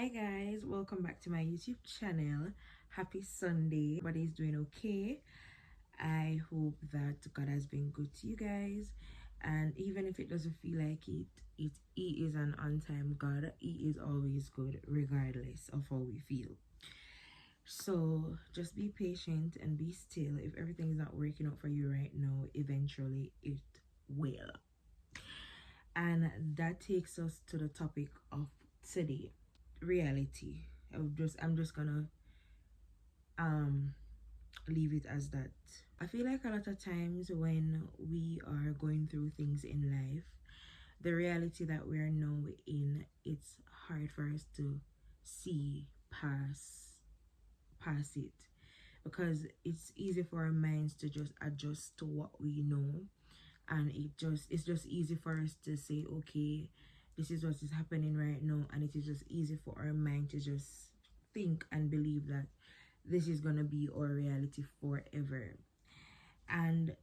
Hi guys, welcome back to my YouTube channel. Happy Sunday. Everybody's doing okay. I hope that God has been good to you guys, and even if it doesn't feel like it, He is an on-time God. He is always good regardless of how we feel. So just be patient and be still. If everything is not working out for you right now, eventually it will. And that takes us to the topic of today: reality. I'm just gonna leave it as that. I feel like a lot of times when we are going through things in life, the reality that we are now in, it's hard for us to see past it, because it's easy for our minds to just adjust to what we know, and it's just easy for us to say, okay, this is what is happening right now, and it is just easy for our mind to just think and believe that this is gonna be our reality forever. And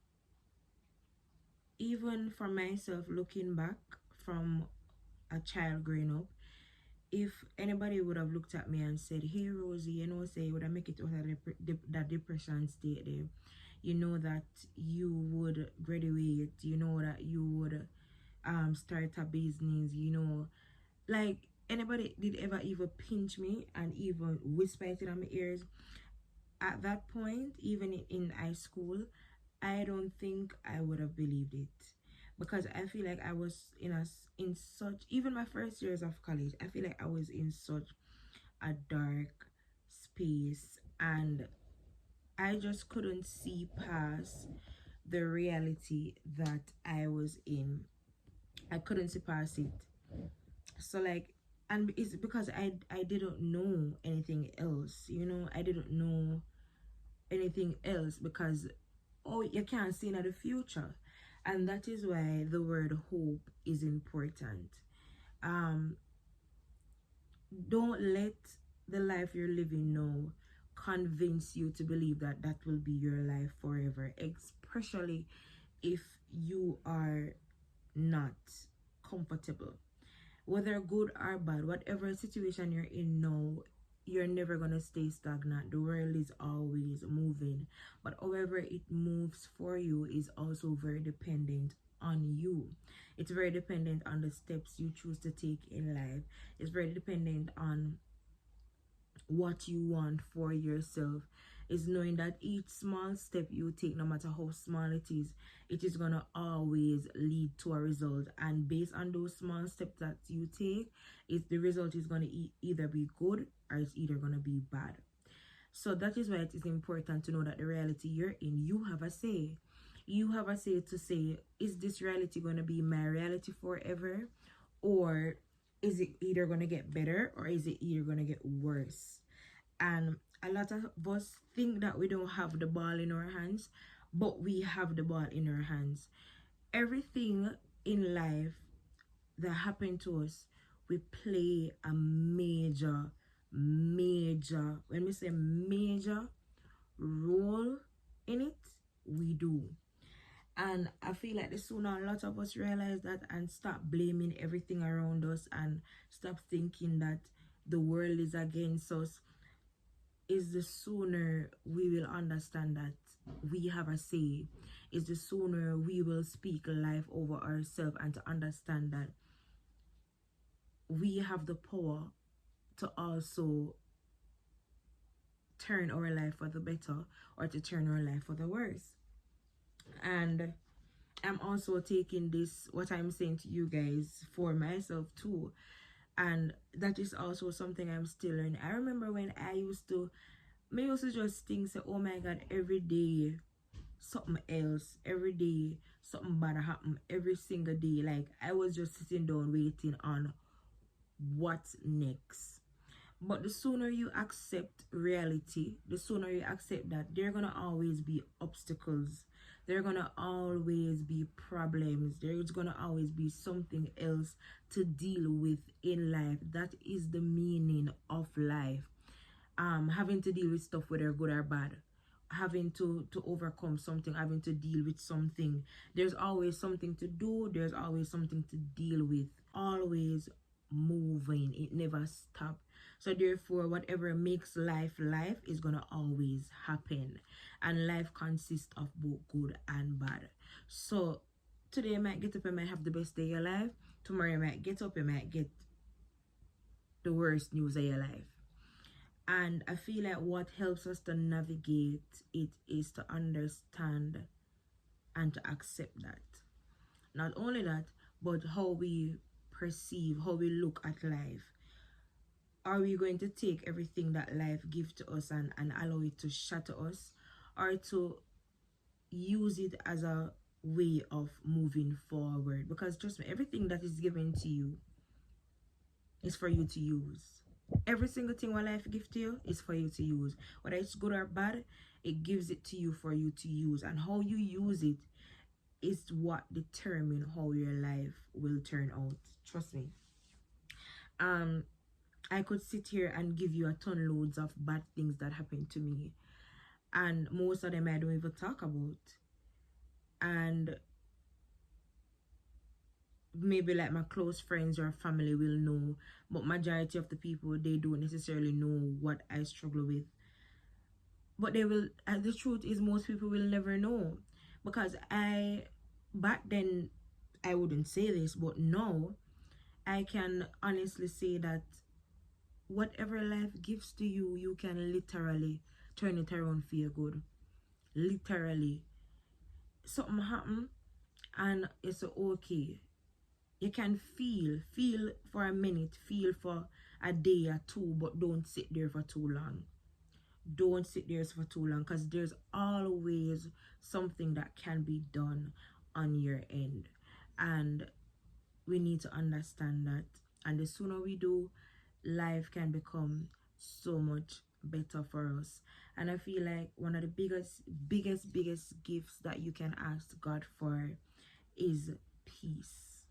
even for myself, looking back from a child growing up, if anybody would have looked at me and said, hey Rosie, you know, say, would I make it out of that depression state there, you know, that you would graduate, you know, that you would start a business, you know, like anybody did ever even pinch me and even whisper it in my ears, at that point, even in high school, I don't think I would have believed it, because I feel like I was in such, even my first years of college, I feel like I was in such a dark space, and I just couldn't see past the reality that I was in. I couldn't see past it. So like, and it's because I didn't know anything else, you know. I didn't know anything else because, oh, you can't see into the future. And that is why the word hope is important. um don't let the life you're living now convince you to believe that that will be your life forever, especially if you are not comfortable, whether good or bad. Whatever situation you're in now, you're never gonna stay stagnant. The world is always moving, but however it moves for you is also very dependent on you. It's very dependent on the steps you choose to take in life. It's very dependent on what you want for yourself. Is knowing that each small step you take, no matter how small it is gonna always lead to a result. And based on those small steps that you take, the result is gonna either be good or it's either gonna be bad. So that is why it is important to know that the reality you're in, you have a say. You have a say to say, is this reality gonna be my reality forever, or is it either gonna get better or is it either gonna get worse? And a lot of us think that we don't have the ball in our hands, but we have the ball in our hands. Everything in life that happened to us, we play a major, when we say major role in it, we do. And I feel like the sooner a lot of us realize that and stop blaming everything around us and stop thinking that the world is against us, is the sooner we will understand that we have a say. Is the sooner we will speak life over ourselves and to understand that we have the power to also turn our life for the better or to turn our life for the worse. And I'm also taking this, what I'm saying to you guys, for myself too. And that is also something I'm still learning. I remember when I used to just think, say, oh my God, every day something else, every day something bad happen, every single day. Like I was just sitting down waiting on what's next. But the sooner you accept reality, the sooner you accept that there are gonna always be obstacles, there are gonna always be problems, there's gonna always be something else to deal with in life. That is the meaning of life. Having to deal with stuff, whether good or bad, having to overcome something, having to deal with something. There's always something to do, there's always something to deal with, always moving, it never stops. So therefore, whatever makes life life is gonna always happen, and life consists of both good and bad. So today you might get up and might have the best day of your life. Tomorrow you might get up, you might get the worst news of your life. And I feel like what helps us to navigate it is to understand and to accept that. Not only that, but how we perceive, how we look at life. Are we going to take everything that life gives to us and allow it to shatter us, or to use it as a way of moving forward? Because trust me, everything that is given to you is for you to use. Every single thing what life gives to you is for you to use. Whether it's good or bad, it gives it to you for you to use. And how you use it is what determines how your life will turn out. Trust me. I could sit here and give you a ton loads of bad things that happened to me, and most of them I don't even talk about. And maybe like my close friends or family will know, but majority of the people, they don't necessarily know what I struggle with. But they will, the truth is most people will never know, because back then I wouldn't say this, but now I can honestly say that whatever life gives to you, you can literally turn it around for your good. Literally. Something happen and it's okay. You can feel for a minute, feel for a day or two, but don't sit there for too long. Don't sit there for too long, because there's always something that can be done on your end. And we need to understand that. And the sooner we do, life can become so much better for us. And I feel like one of the biggest gifts that you can ask God for is peace.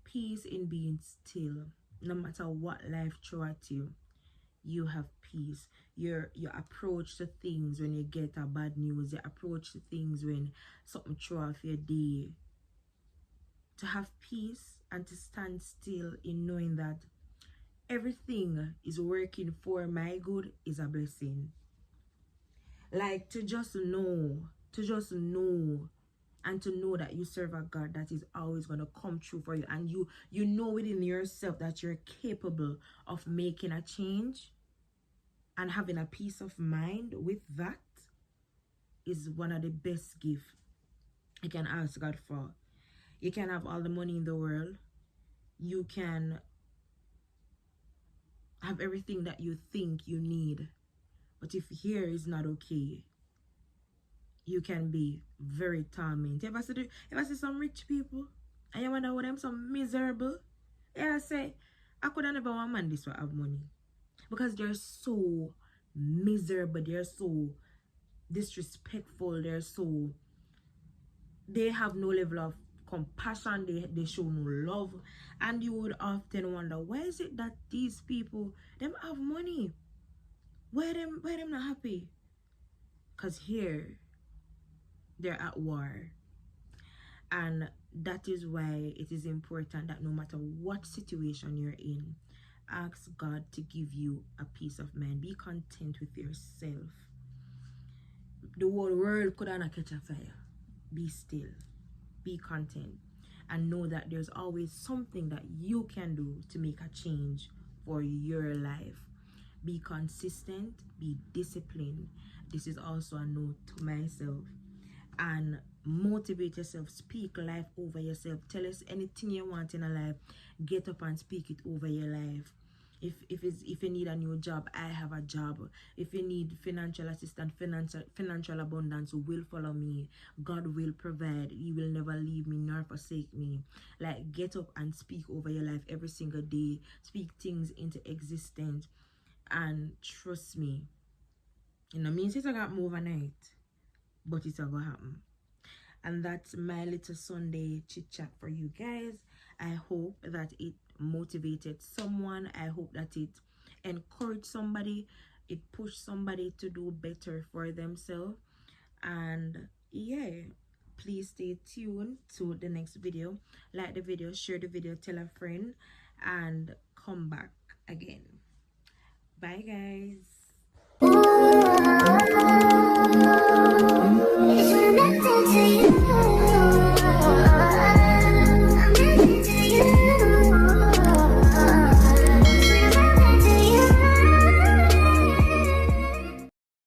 Peace in being still. No matter what life throws at you, you have peace. Your approach to things when you get a bad news, your approach to things when something throws off your day, to have peace and to stand still in knowing that everything is working for my good is a blessing. Like to just know and to know that you serve a God that is always going to come true for you, and you know within yourself that you're capable of making a change and having a peace of mind with that is one of the best gifts you can ask God for. You can have all the money in the world, you can have everything that you think you need, but if here is not okay, you can be very tormented. You ever see some rich people and you wonder why them so miserable? Yeah, I say, I could have never want man this will have money, because they're so miserable, they're so disrespectful, they have no level of compassion, they show no love. And you would often wonder, why is it that these people, them have money, why them not happy? Because here they're at war. And that is why it is important that no matter what situation you're in, ask God to give you a peace of mind. Be content with yourself. The whole world could not catch a fire. Be still. Be content. And know that there's always something that you can do to make a change for your life. Be consistent. Be disciplined. This is also a note to myself. And motivate yourself. Speak life over yourself. Tell us anything you want in a life. Get up and speak it over your life. If you need a new job, I have a job. If you need financial assistance, financial abundance will follow me. God will provide. He will never leave me nor forsake me. Like, get up and speak over your life every single day. Speak things into existence, and trust me, you know, means it's gonna happen overnight, but it's gonna happen. And that's my little Sunday chit chat for you guys. I hope that it motivated someone. I hope that it encouraged somebody, it pushed somebody to do better for themselves. And yeah, please stay tuned to the next video. Like the video, share the video, tell a friend. and come back again. Bye, guys.